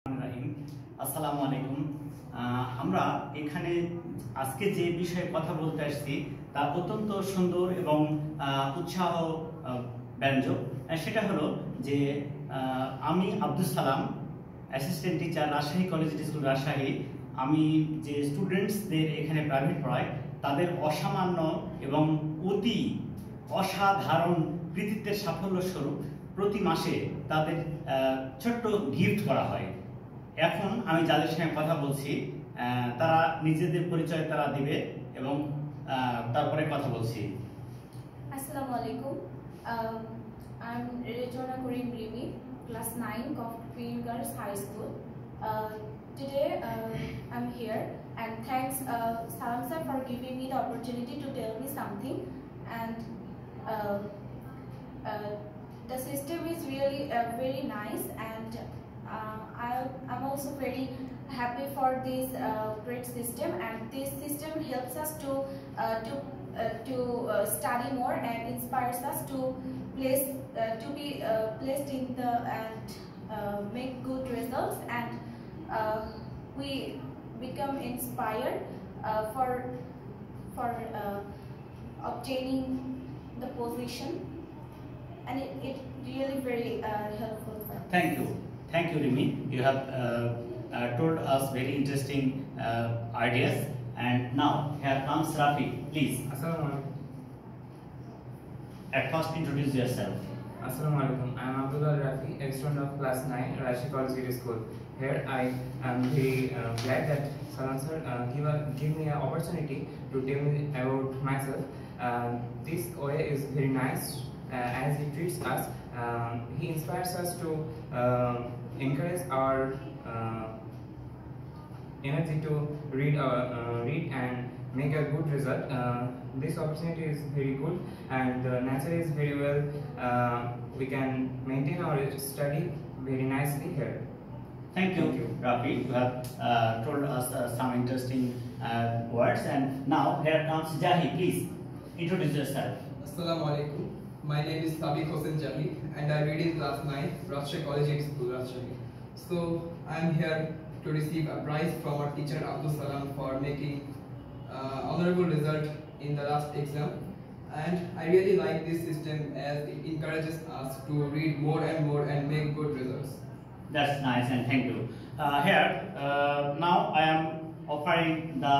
আসসালামু আলাইকুম। আমরা এখানে আজকে যে বিষয়ে কথা বলতে আসছি তা অত্যন্ত সুন্দর এবং উৎসাহ ব্যঞ্জক। সেটা হলো যে আমি Abdul Salam, assistant teacher, Rajshahi college school Rajshahi. আমি যে স্টুডেন্টসদের এখানে প্রাইভেট পড়াই তাদের অসামান্য এবং অতি অসাধারণ কৃতিত্বের সাফল্য স্বরূপ প্রতি মাসে তাদের ছোট্ট গিফট করা হয়। এখন আমি যাদের সঙ্গে কথা বলছি তারা নিজেদের পরিচয় তারা দিবে এবং তারপরে কথা বলছি। Assalamu alaikum. I'm Rejona Karim Rimi, class 9 of Queen Girls High School. Today I'm here and thanks Salam sir for giving me the opportunity to tell me something. And the system is really very nice, and I'm also very happy for this great system, and this system helps us to study more and inspires us to be placed in the and make good results, and we become inspired for obtaining the position, and it really very helpful for us. Thank you, Rimi. You have told us very interesting ideas. And now here comes Rafi. Please. Assalamualaikum. At first, introduce yourself. Assalamualaikum. I am Abdullah Rafi, a student of class 9, Rajshahee College School. Here I am very glad that Salam sir give me an opportunity to tell me about myself. This OA is very nice as he treats us. He inspires us to encourage our energy to read and make a good result. This opportunity is very good, and the nature is very well. We can maintain our study very nicely here. Thank you, Rafi. You have told us some interesting words, and now here comes Jahi. Please introduce yourself. Assalamu alaikum. My name is Sabiq Hossain Jahi, and I read in class 9, Rajshahee College School, Rajshahee. So I am here to receive a prize from our teacher Abdul Salam for making honorable result in the last exam, and I really like this system as it encourages us to read more and more and make good results. That's nice, and thank you. Here now I am offering the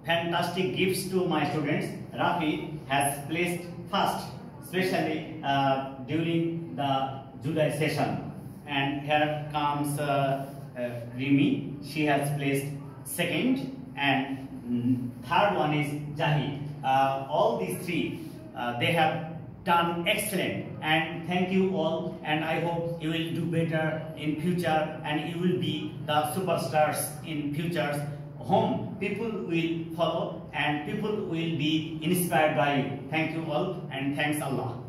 fantastic gifts to my students. Rafi has placed first, especially during the July session. And here comes Rimi. She has placed second, and third one is Jahi. All these three, they have done excellent, and thank you all, and I hope you will do better in future, and you will be the superstars in futures. Home people will follow, and people will be inspired by you. Thank you all, and thanks Allah.